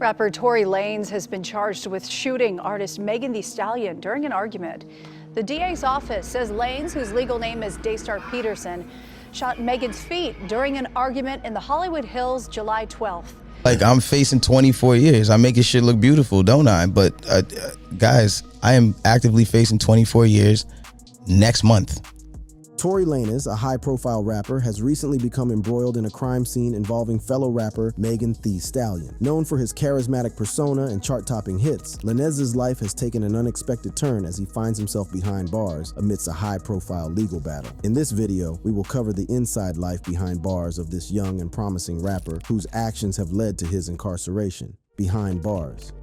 Rapper Tory Lanez has been charged with shooting artist Megan Thee Stallion during an argument. The DA's office says Lanez, whose legal name is Daystar Peterson, shot Megan's feet during an argument in the Hollywood Hills July 12th. Like, I'm facing 24 years. I'm making shit look beautiful, don't I? But guys, I am actively facing 24 years next month. Tory Lanez, a high-profile rapper, has recently become embroiled in a crime scene involving fellow rapper Megan Thee Stallion. Known for his charismatic persona and chart-topping hits, Lanez's life has taken an unexpected turn as he finds himself behind bars amidst a high-profile legal battle. In this video, we will cover the inside life behind bars of this young and promising rapper whose actions have led to his incarceration. Behind bars.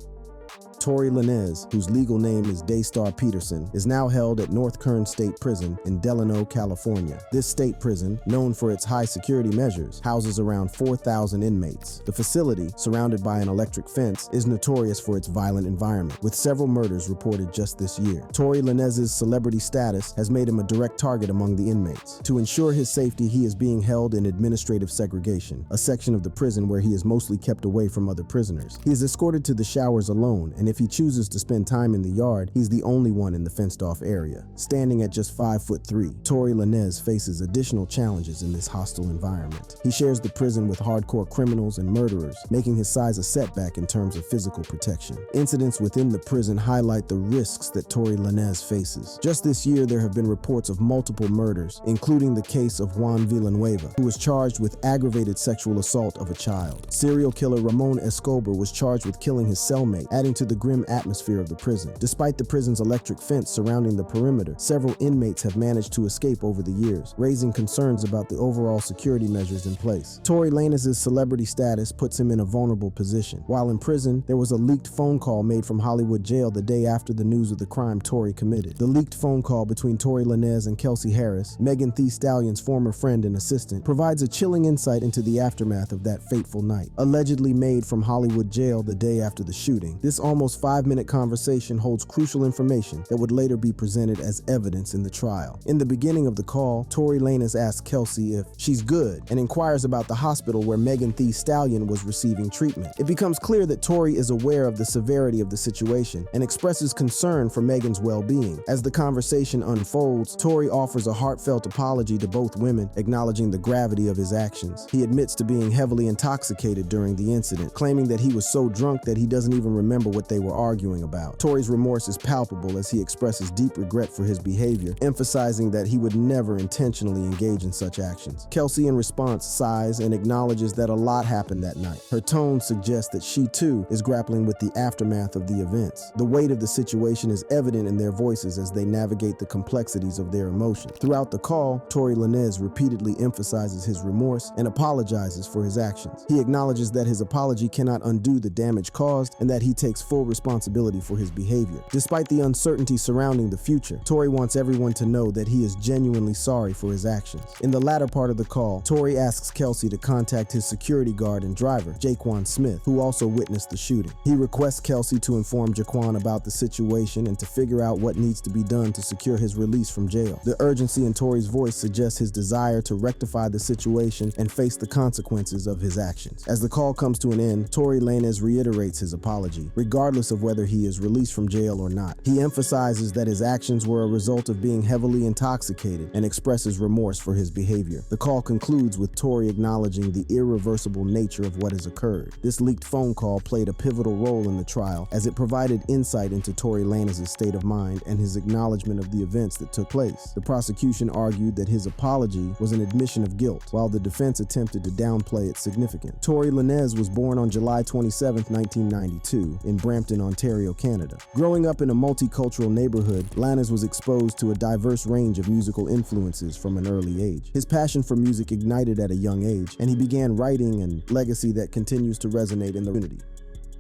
Tory Lanez, whose legal name is Daystar Peterson, is now held at North Kern State Prison in Delano, California. This state prison, known for its high security measures, houses around 4,000 inmates. The facility, surrounded by an electric fence, is notorious for its violent environment, with several murders reported just this year. Tory Lanez's celebrity status has made him a direct target among the inmates. To ensure his safety, he is being held in administrative segregation, a section of the prison where he is mostly kept away from other prisoners. He is escorted to the showers alone, and if he chooses to spend time in the yard, he's the only one in the fenced-off area. Standing at just 5'3", Tory Lanez faces additional challenges in this hostile environment. He shares the prison with hardcore criminals and murderers, making his size a setback in terms of physical protection. Incidents within the prison highlight the risks that Tory Lanez faces. Just this year, there have been reports of multiple murders, including the case of Juan Villanueva, who was charged with aggravated sexual assault of a child. Serial killer Ramon Escobar was charged with killing his cellmate, adding to the grim atmosphere of the prison. Despite the prison's electric fence surrounding the perimeter, several inmates have managed to escape over the years, raising concerns about the overall security measures in place. Tory Lanez's celebrity status puts him in a vulnerable position. While in prison, there was a leaked phone call made from Hollywood jail the day after the news of the crime Tory committed. The leaked phone call between Tory Lanez and Kelsey Harris, Megan Thee Stallion's former friend and assistant, provides a chilling insight into the aftermath of that fateful night. Allegedly made from Hollywood jail the day after the shooting, this almost 5-minute conversation holds crucial information that would later be presented as evidence in the trial. In the beginning of the call, Tory Lanez asks Kelsey if she's good and inquires about the hospital where Megan Thee Stallion was receiving treatment. It becomes clear that Tory is aware of the severity of the situation and expresses concern for Megan's well-being. As the conversation unfolds, Tory offers a heartfelt apology to both women, acknowledging the gravity of his actions. He admits to being heavily intoxicated during the incident, claiming that he was so drunk that he doesn't even remember what they were arguing about. Tory's remorse is palpable as he expresses deep regret for his behavior, emphasizing that he would never intentionally engage in such actions. Kelsey, in response, sighs and acknowledges that a lot happened that night. Her tone suggests that she too is grappling with the aftermath of the events. The weight of the situation is evident in their voices as they navigate the complexities of their emotions. Throughout the call, Tory Lanez repeatedly emphasizes his remorse and apologizes for his actions. He acknowledges that his apology cannot undo the damage caused and that he takes full responsibility for his behavior. Despite the uncertainty surrounding the future, Tory wants everyone to know that he is genuinely sorry for his actions. In the latter part of the call, Tory asks Kelsey to contact his security guard and driver, Jaquan Smith, who also witnessed the shooting. He requests Kelsey to inform Jaquan about the situation and to figure out what needs to be done to secure his release from jail. The urgency in Tory's voice suggests his desire to rectify the situation and face the consequences of his actions. As the call comes to an end, Tory Lanez reiterates his apology, regardless of whether he is released from jail or not. He emphasizes that his actions were a result of being heavily intoxicated and expresses remorse for his behavior. The call concludes with Tory acknowledging the irreversible nature of what has occurred. This leaked phone call played a pivotal role in the trial as it provided insight into Tory Lanez's state of mind and his acknowledgement of the events that took place. The prosecution argued that his apology was an admission of guilt, while the defense attempted to downplay its significance. Tory Lanez was born on July 27, 1992, in Brampton, Ontario, Canada. Growing up in a multicultural neighborhood, Lanez was exposed to a diverse range of musical influences from an early age. His passion for music ignited at a young age, and he began writing a legacy that continues to resonate in the community.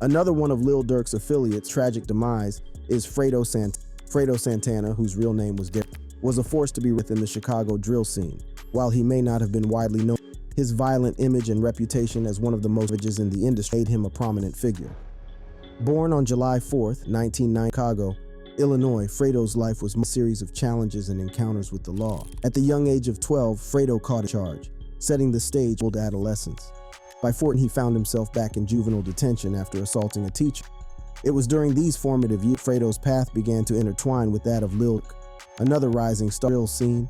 Another one of Lil Durk's affiliates' tragic demise is Fredo Santana, whose real name was Derek, was a force to be within the Chicago drill scene. While he may not have been widely known, his violent image and reputation as one of the most in the industry made him a prominent figure. Born on July 4th, 1990, Chicago, Illinois, Fredo's life was a series of challenges and encounters with the law. At the young age of 12, Fredo caught a charge, setting the stage for adolescence. By 14, he found himself back in juvenile detention after assaulting a teacher. It was during these formative years Fredo's path began to intertwine with that of Lil, another rising star scene.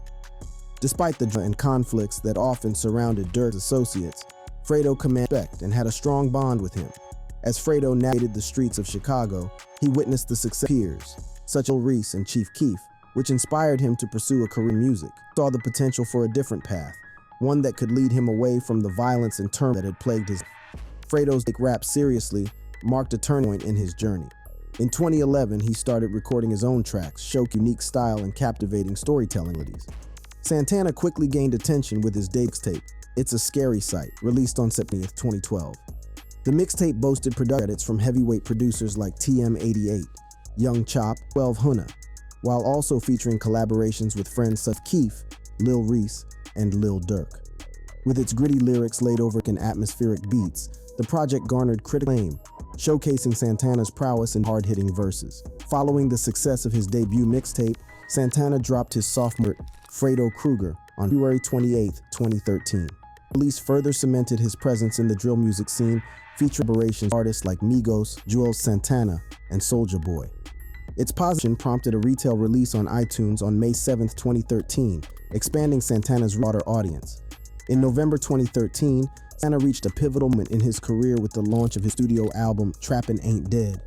Despite the drama and conflicts that often surrounded Durk's associates, Fredo commanded respect and had a strong bond with him. As Fredo navigated the streets of Chicago, he witnessed the success of peers, such as Lil Reese and Chief Keef, which inspired him to pursue a career in music. He saw the potential for a different path, one that could lead him away from the violence and turmoil that had plagued his life. Fredo's take rap seriously marked a turning point in his journey. In 2011, he started recording his own tracks, showing unique style and captivating storytelling abilities. Santana quickly gained attention with his mixtape, It's a Scary Sight, released on September 2012. The mixtape boasted production credits from heavyweight producers like TM88, Young Chop, 12 Hunna, while also featuring collaborations with friends such as Keef, Lil Reese, and Lil Durk. With its gritty lyrics laid over and atmospheric beats, the project garnered critical acclaim, showcasing Santana's prowess in hard-hitting verses. Following the success of his debut mixtape, Santana dropped his sophomore Fredo Kruger on February 28, 2013. The release further cemented his presence in the drill music scene, featuring collaborations with artists like Migos, Juelz Santana, and Soulja Boy. Its position prompted a retail release on iTunes on May 7, 2013, expanding Santana's broader audience. In November 2013, Santana reached a pivotal moment in his career with the launch of his studio album, Trappin' Ain't Dead.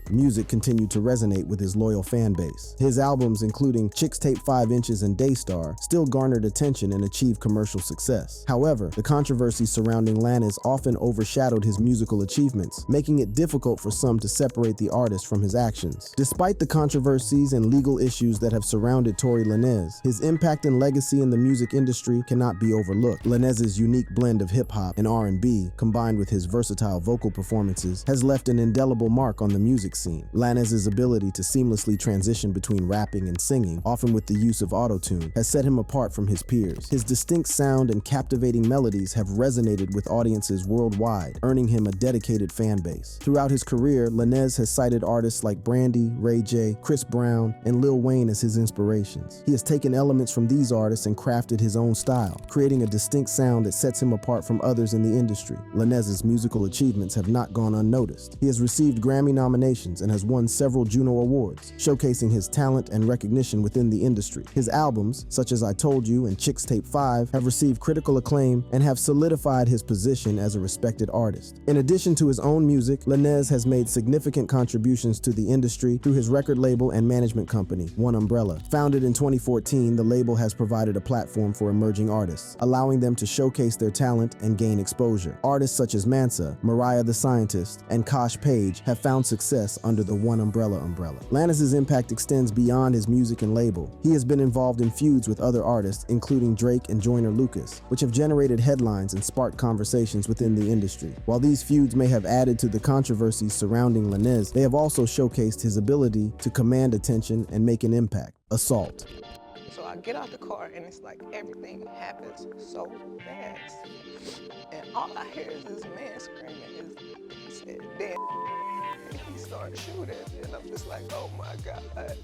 Music continued to resonate with his loyal fan base. His albums, including Chicks Tape 5 Inches and Daystar, still garnered attention and achieved commercial success. However, the controversy surrounding Lanez often overshadowed his musical achievements, making it difficult for some to separate the artist from his actions. Despite the controversies and legal issues that have surrounded Tory Lanez, his impact and legacy in the music industry cannot be overlooked. Lanez's unique blend of hip-hop and R&B, combined with his versatile vocal performances, has left an indelible mark on the music scene. Lanez's ability to seamlessly transition between rapping and singing, often with the use of auto-tune, has set him apart from his peers. His distinct sound and captivating melodies have resonated with audiences worldwide, earning him a dedicated fan base. Throughout his career, Lanez has cited artists like Brandy, Ray J, Chris Brown, and Lil Wayne as his inspirations. He has taken elements from these artists and crafted his own style, creating a distinct sound that sets him apart from others in the industry. Lanez's musical achievements have not gone unnoticed. He has received Grammy nominations and has won several Juno Awards, showcasing his talent and recognition within the industry. His albums, such as I Told You and Chicks Tape 5, have received critical acclaim and have solidified his position as a respected artist. In addition to his own music, Lanez has made significant contributions to the industry through his record label and management company, One Umbrella. Founded in 2014, the label has provided a platform for emerging artists, allowing them to showcase their talent and gain exposure. Artists such as Mansa, Mariah the Scientist, and Kosh Page have found success under the One Umbrella. Lanez's impact extends beyond his music and label. He has been involved in feuds with other artists, including Drake and Joyner Lucas, which have generated headlines and sparked conversations within the industry. While these feuds may have added to the controversies surrounding Lanez, they have also showcased his ability to command attention and make an impact. Assault. So I get out the car and it's like everything happens so fast. And all I hear is this man screaming, damn. He started shooting, and I'm just like, oh my God.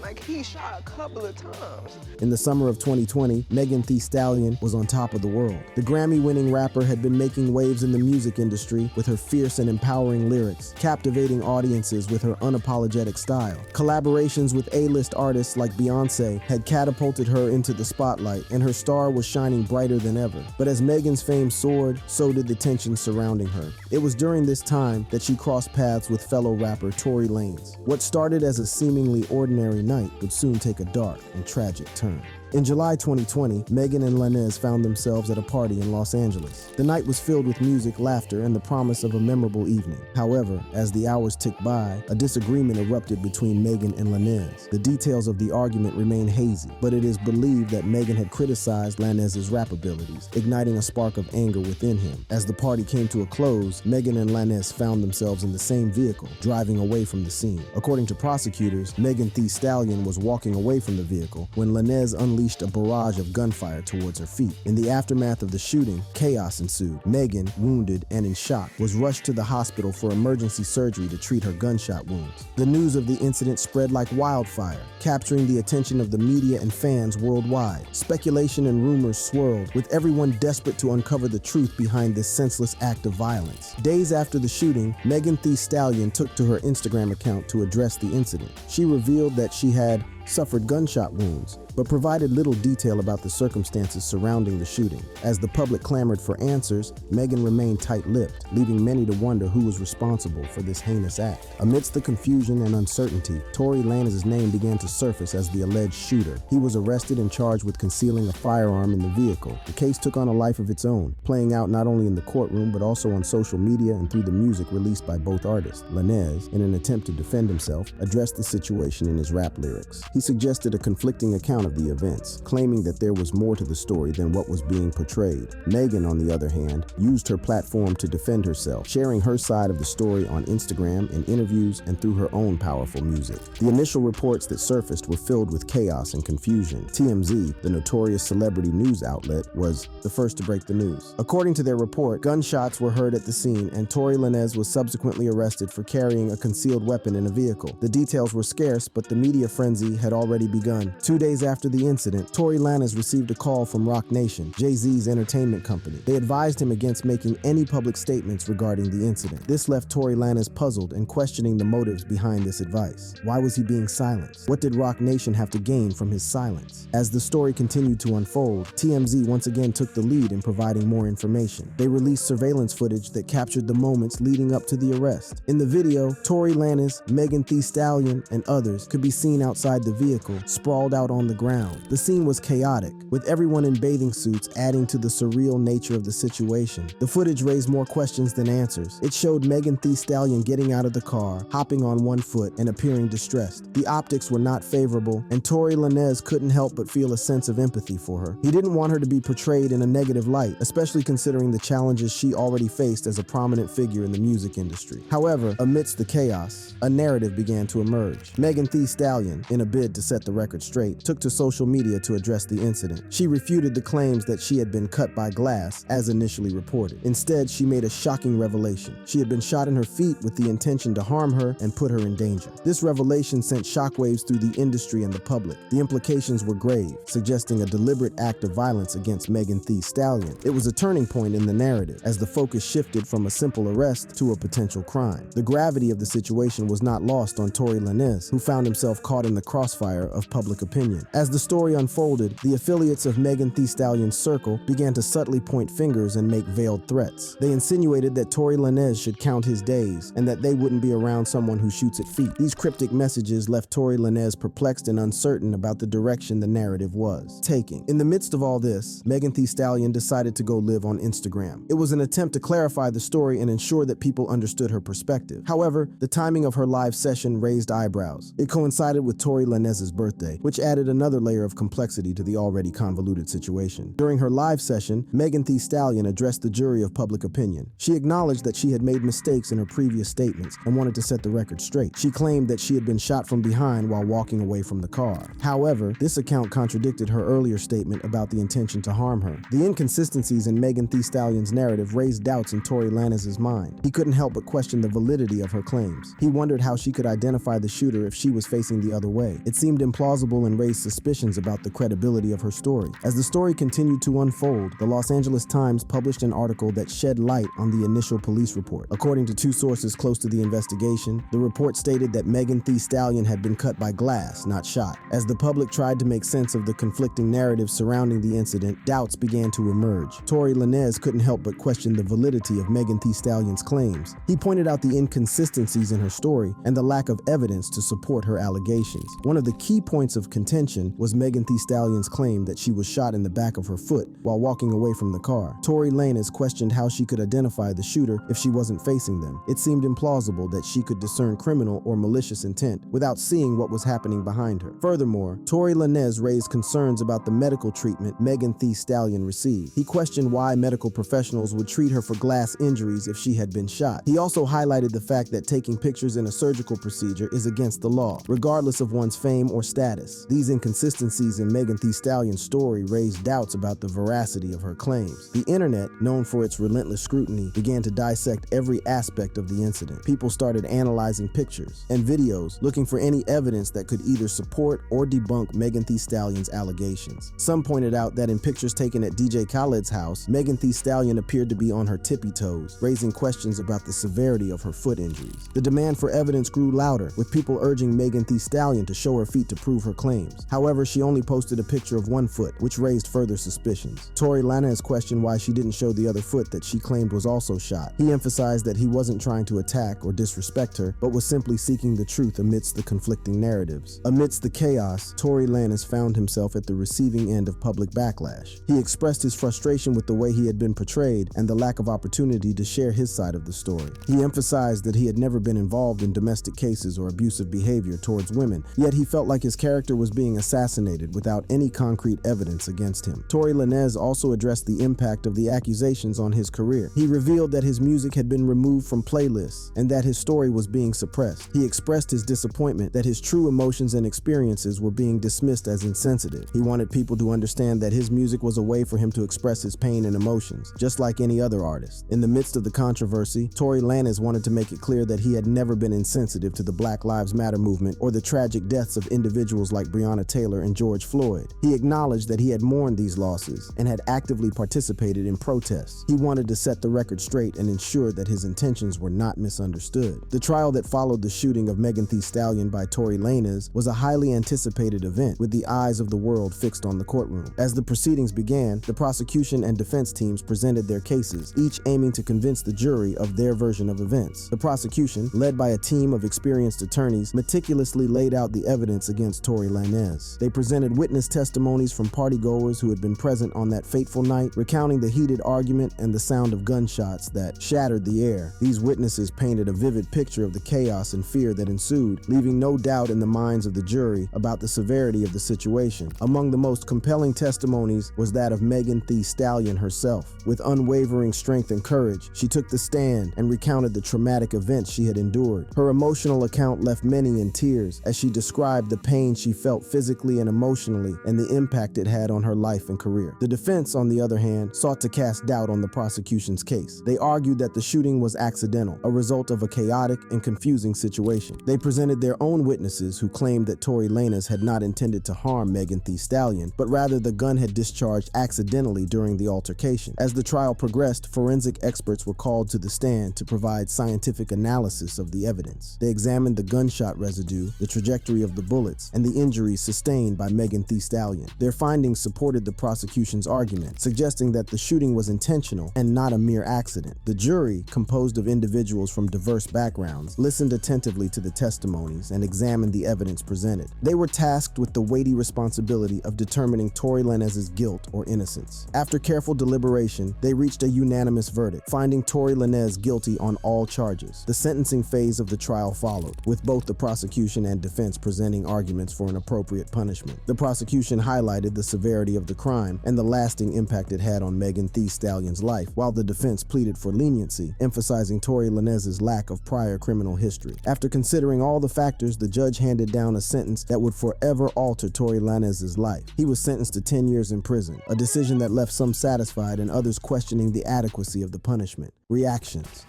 Like, he shot a couple of times. In the summer of 2020, Megan Thee Stallion was on top of the world. The Grammy-winning rapper had been making waves in the music industry with her fierce and empowering lyrics, captivating audiences with her unapologetic style. Collaborations with A-list artists like Beyoncé had catapulted her into the spotlight, and her star was shining brighter than ever. But as Megan's fame soared, so did the tension surrounding her. It was during this time that she crossed paths with fellow rapper Tory Lanez. What started as a seemingly ordinary night would soon take a dark and tragic turn. In July 2020, Megan and Lanez found themselves at a party in Los Angeles. The night was filled with music, laughter, and the promise of a memorable evening. However, as the hours ticked by, a disagreement erupted between Megan and Lanez. The details of the argument remain hazy, but it is believed that Megan had criticized Lanez's rap abilities, igniting a spark of anger within him. As the party came to a close, Megan and Lanez found themselves in the same vehicle, driving away from the scene. According to prosecutors, Megan Thee Stallion was walking away from the vehicle when Lanez unleashed unleashed a barrage of gunfire towards her feet. In the aftermath of the shooting, chaos ensued. Megan, wounded and in shock, was rushed to the hospital for emergency surgery to treat her gunshot wounds. The news of the incident spread like wildfire, capturing the attention of the media and fans worldwide. Speculation and rumors swirled, with everyone desperate to uncover the truth behind this senseless act of violence. Days after the shooting, Megan Thee Stallion took to her Instagram account to address the incident. She revealed that she had suffered gunshot wounds, but provided little detail about the circumstances surrounding the shooting. As the public clamored for answers, Megan remained tight-lipped, leaving many to wonder who was responsible for this heinous act. Amidst the confusion and uncertainty, Tory Lanez's name began to surface as the alleged shooter. He was arrested and charged with concealing a firearm in the vehicle. The case took on a life of its own, playing out not only in the courtroom but also on social media and through the music released by both artists. Lanez, in an attempt to defend himself, addressed the situation in his rap lyrics. He suggested a conflicting account of the events, claiming that there was more to the story than what was being portrayed. Megan, on the other hand, used her platform to defend herself, sharing her side of the story on Instagram, in interviews, and through her own powerful music. The initial reports that surfaced were filled with chaos and confusion. TMZ, the notorious celebrity news outlet, was the first to break the news. According to their report, gunshots were heard at the scene, and Tory Lanez was subsequently arrested for carrying a concealed weapon in a vehicle. The details were scarce, but the media frenzy had already begun. 2 days after the incident, Tory Lanez received a call from Roc Nation, Jay-Z's entertainment company. They advised him against making any public statements regarding the incident. This left Tory Lanez puzzled and questioning the motives behind this advice. Why was he being silenced? What did Roc Nation have to gain from his silence? As the story continued to unfold, TMZ once again took the lead in providing more information. They released surveillance footage that captured the moments leading up to the arrest. In the video, Tory Lanez, Megan Thee Stallion, and others could be seen outside the vehicle, sprawled out on the ground. The scene was chaotic, with everyone in bathing suits adding to the surreal nature of the situation. The footage raised more questions than answers. It showed Megan Thee Stallion getting out of the car, hopping on one foot, and appearing distressed. The optics were not favorable, and Tory Lanez couldn't help but feel a sense of empathy for her. He didn't want her to be portrayed in a negative light, especially considering the challenges she already faced as a prominent figure in the music industry. However, amidst the chaos, a narrative began to emerge. Megan Thee Stallion, in a bid to set the record straight, took to social media to address the incident. She refuted the claims that she had been cut by glass, as initially reported. Instead, she made a shocking revelation. She had been shot in her feet with the intention to harm her and put her in danger. This revelation sent shockwaves through the industry and the public. The implications were grave, suggesting a deliberate act of violence against Megan Thee Stallion. It was a turning point in the narrative, as the focus shifted from a simple arrest to a potential crime. The gravity of the situation was not lost on Tory Lanez, who found himself caught in the crossfire of public opinion. As the story unfolded, the affiliates of Megan Thee Stallion's circle began to subtly point fingers and make veiled threats. They insinuated that Tory Lanez should count his days and that they wouldn't be around someone who shoots at feet. These cryptic messages left Tory Lanez perplexed and uncertain about the direction the narrative was taking. In the midst of all this, Megan Thee Stallion decided to go live on Instagram. It was an attempt to clarify the story and ensure that people understood her perspective. However, the timing of her live session raised eyebrows. It coincided with Tory Lanez's birthday, which added another layer of complexity to the already convoluted situation. During her live session, Megan Thee Stallion addressed the jury of public opinion. She acknowledged that she had made mistakes in her previous statements and wanted to set the record straight. She claimed that she had been shot from behind while walking away from the car. However, this account contradicted her earlier statement about the intention to harm her. The inconsistencies in Megan Thee Stallion's narrative raised doubts in Tory Lanez's mind. He couldn't help but question the validity of her claims. He wondered how she could identify the shooter if she was facing the other way. It seemed implausible and raised suspicions about the credibility of her story. As the story continued to unfold, the Los Angeles Times published an article that shed light on the initial police report. According to two sources close to the investigation, the report stated that Megan Thee Stallion had been cut by glass, not shot. As the public tried to make sense of the conflicting narratives surrounding the incident, doubts began to emerge. Tory Lanez couldn't help but question the validity of Megan Thee Stallion's claims. He pointed out the inconsistencies in her story and the lack of evidence to support her allegations. One of the key points of contention was Megan Thee Stallion's claim that she was shot in the back of her foot while walking away from the car. Tory Lanez questioned how she could identify the shooter if she wasn't facing them. It seemed implausible that she could discern criminal or malicious intent without seeing what was happening behind her. Furthermore, Tory Lanez raised concerns about the medical treatment Megan Thee Stallion received. He questioned why medical professionals would treat her for glass injuries if she had been shot. He also highlighted the fact that taking pictures in a surgical procedure is against the law, regardless of one's family fame, or status. These inconsistencies in Megan Thee Stallion's story raised doubts about the veracity of her claims. The internet, known for its relentless scrutiny, began to dissect every aspect of the incident. People started analyzing pictures and videos, looking for any evidence that could either support or debunk Megan Thee Stallion's allegations. Some pointed out that in pictures taken at DJ Khaled's house, Megan Thee Stallion appeared to be on her tippy toes, raising questions about the severity of her foot injuries. The demand for evidence grew louder, with people urging Megan Thee Stallion to show her feet to prove her claims. However, she only posted a picture of one foot, which raised further suspicions. Tory Lanez questioned why she didn't show the other foot that she claimed was also shot. He emphasized that he wasn't trying to attack or disrespect her, but was simply seeking the truth amidst the conflicting narratives. Amidst the chaos, Tory Lanez found himself at the receiving end of public backlash. He expressed his frustration with the way he had been portrayed and the lack of opportunity to share his side of the story. He emphasized that he had never been involved in domestic cases or abusive behavior towards women, yet he felt like his character was being assassinated without any concrete evidence against him. Tory Lanez also addressed the impact of the accusations on his career. He revealed that his music had been removed from playlists and that his story was being suppressed. He expressed his disappointment that his true emotions and experiences were being dismissed as insensitive. He wanted people to understand that his music was a way for him to express his pain and emotions, just like any other artist. In the midst of the controversy, Tory Lanez wanted to make it clear that he had never been insensitive to the Black Lives Matter movement or the tragic deaths of individuals like Breonna Taylor and George Floyd. He acknowledged that he had mourned these losses and had actively participated in protests. He wanted to set the record straight and ensure that his intentions were not misunderstood. The trial that followed the shooting of Megan Thee Stallion by Tory Lanez was a highly anticipated event, with the eyes of the world fixed on the courtroom. As the proceedings began, the prosecution and defense teams presented their cases, each aiming to convince the jury of their version of events. The prosecution, led by a team of experienced attorneys, meticulously laid out the evidence against Tory Lanez. They presented witness testimonies from partygoers who had been present on that fateful night, recounting the heated argument and the sound of gunshots that shattered the air. These witnesses painted a vivid picture of the chaos and fear that ensued, leaving no doubt in the minds of the jury about the severity of the situation. Among the most compelling testimonies was that of Megan Thee Stallion herself. With unwavering strength and courage, she took the stand and recounted the traumatic events she had endured. Her emotional account left many in tears as she described the pain she felt physically and emotionally and the impact it had on her life and career. The defense, on the other hand, sought to cast doubt on the prosecution's case. They argued that the shooting was accidental, a result of a chaotic and confusing situation. They presented their own witnesses who claimed that Tory Lanez had not intended to harm Megan Thee Stallion, but rather the gun had discharged accidentally during the altercation. As the trial progressed, forensic experts were called to the stand to provide scientific analysis of the evidence. They examined the gunshot residue, the trajectory of the bullets, and the injuries sustained by Megan Thee Stallion. Their findings supported the prosecution's argument, suggesting that the shooting was intentional and not a mere accident. The jury, composed of individuals from diverse backgrounds, listened attentively to the testimonies and examined the evidence presented. They were tasked with the weighty responsibility of determining Tory Lanez's guilt or innocence. After careful deliberation, they reached a unanimous verdict, finding Tory Lanez guilty on all charges. The sentencing phase of the trial followed, with both the prosecution and defense presenting arguments for an appropriate punishment. The prosecution highlighted the severity of the crime and the lasting impact it had on Megan Thee Stallion's life, while the defense pleaded for leniency, emphasizing Tory Lanez's lack of prior criminal history. After considering all the factors, the judge handed down a sentence that would forever alter Tory Lanez's life. He was sentenced to 10 years in prison, a decision that left some satisfied and others questioning the adequacy of the punishment. Reactions.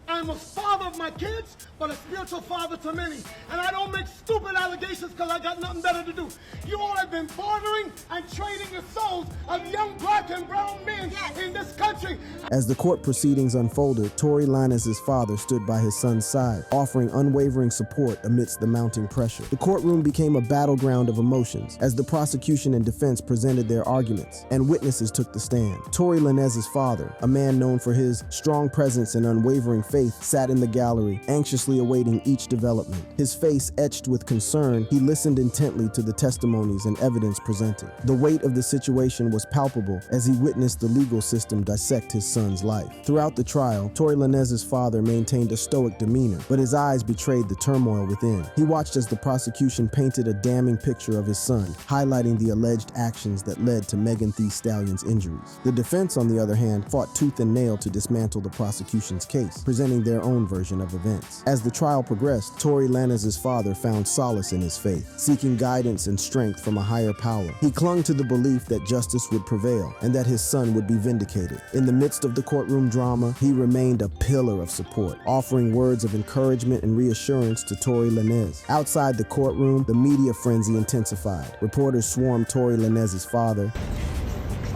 I'm a father of my kids, but a spiritual father to many. And I don't make stupid allegations because I got nothing better to do. You all have been bartering and trading the souls of young black and brown men in this country. As the court proceedings unfolded, Tory Lanez's father stood by his son's side, offering unwavering support amidst the mounting pressure. The courtroom became a battleground of emotions as the prosecution and defense presented their arguments, and witnesses took the stand. Tory Lanez's father, a man known for his strong presence and unwavering faith, sat in the gallery, anxiously awaiting each development. His face etched with concern, he listened intently to the testimonies and evidence presented. The weight of the situation was palpable as he witnessed the legal system dissect his son's life. Throughout the trial, Tory Lanez's father maintained a stoic demeanor, but his eyes betrayed the turmoil within. He watched as the prosecution painted a damning picture of his son, highlighting the alleged actions that led to Megan Thee Stallion's injuries. The defense, on the other hand, fought tooth and nail to dismantle the prosecution's case, presenting their own version version of events. As the trial progressed, Tory Lanez's father found solace in his faith, seeking guidance and strength from a higher power. He clung to the belief that justice would prevail and that his son would be vindicated. In the midst of the courtroom drama, he remained a pillar of support, offering words of encouragement and reassurance to Tory Lanez. Outside the courtroom, the media frenzy intensified. Reporters swarmed Tory Lanez's father.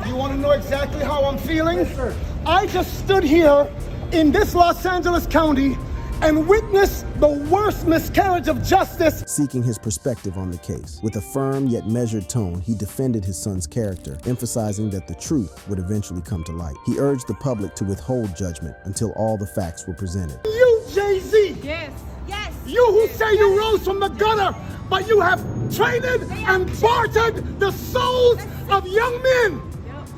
You want to know exactly how I'm feeling? Yes, sir. I just stood here in this Los Angeles County and witnessed the worst miscarriage of justice. Seeking his perspective on the case. With a firm yet measured tone, he defended his son's character, emphasizing that the truth would eventually come to light. He urged the public to withhold judgment until all the facts were presented. You, Jay-Z! Yes. Yes. You who say you rose from the gutter, but you have traded and bartered the souls of young men,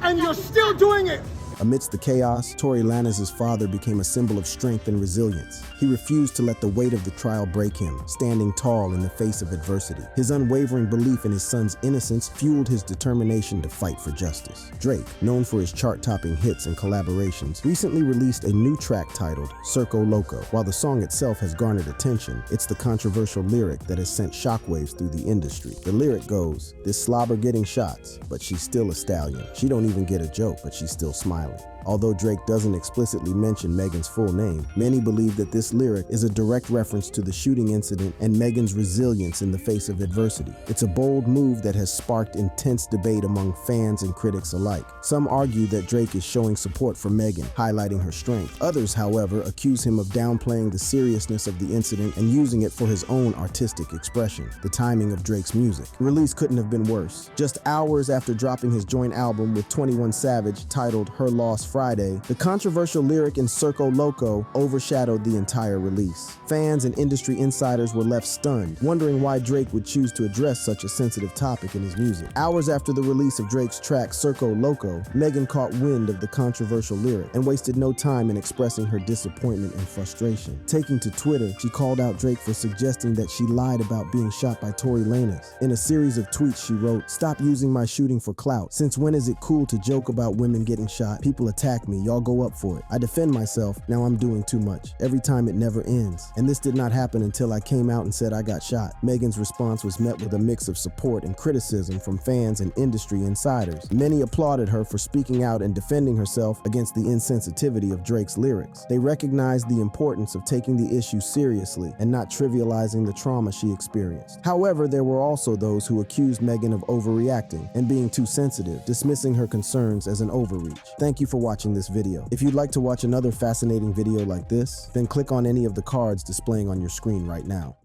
and you're still doing it. Amidst the chaos, Tory Lanez's father became a symbol of strength and resilience. He refused to let the weight of the trial break him, standing tall in the face of adversity. His unwavering belief in his son's innocence fueled his determination to fight for justice. Drake, known for his chart-topping hits and collaborations, recently released a new track titled Circo Loco. While the song itself has garnered attention, it's the controversial lyric that has sent shockwaves through the industry. The lyric goes, "This slobber getting shots, but she's still a stallion. She don't even get a joke, but she's still smiling." Although Drake doesn't explicitly mention Megan's full name, many believe that this lyric is a direct reference to the shooting incident and Megan's resilience in the face of adversity. It's a bold move that has sparked intense debate among fans and critics alike. Some argue that Drake is showing support for Megan, highlighting her strength. Others, however, accuse him of downplaying the seriousness of the incident and using it for his own artistic expression. The timing of Drake's music. The release couldn't have been worse. Just hours after dropping his joint album with 21 Savage titled Her Lost Friday, the controversial lyric in Circo Loco overshadowed the entire release. Fans and industry insiders were left stunned, wondering why Drake would choose to address such a sensitive topic in his music. Hours after the release of Drake's track Circo Loco, Megan caught wind of the controversial lyric and wasted no time in expressing her disappointment and frustration. Taking to Twitter, she called out Drake for suggesting that she lied about being shot by Tory Lanez. In a series of tweets, she wrote, "Stop using my shooting for clout. Since when is it cool to joke about women getting shot? People attack me, y'all go up for it. I defend myself, now I'm doing too much. Every time it never ends. And this did not happen until I came out and said I got shot." Megan's response was met with a mix of support and criticism from fans and industry insiders. Many applauded her for speaking out and defending herself against the insensitivity of Drake's lyrics. They recognized the importance of taking the issue seriously and not trivializing the trauma she experienced. However, there were also those who accused Megan of overreacting and being too sensitive, dismissing her concerns as an overreach. Thank you for watching this video. If you'd like to watch another fascinating video like this, then click on any of the cards displaying on your screen right now.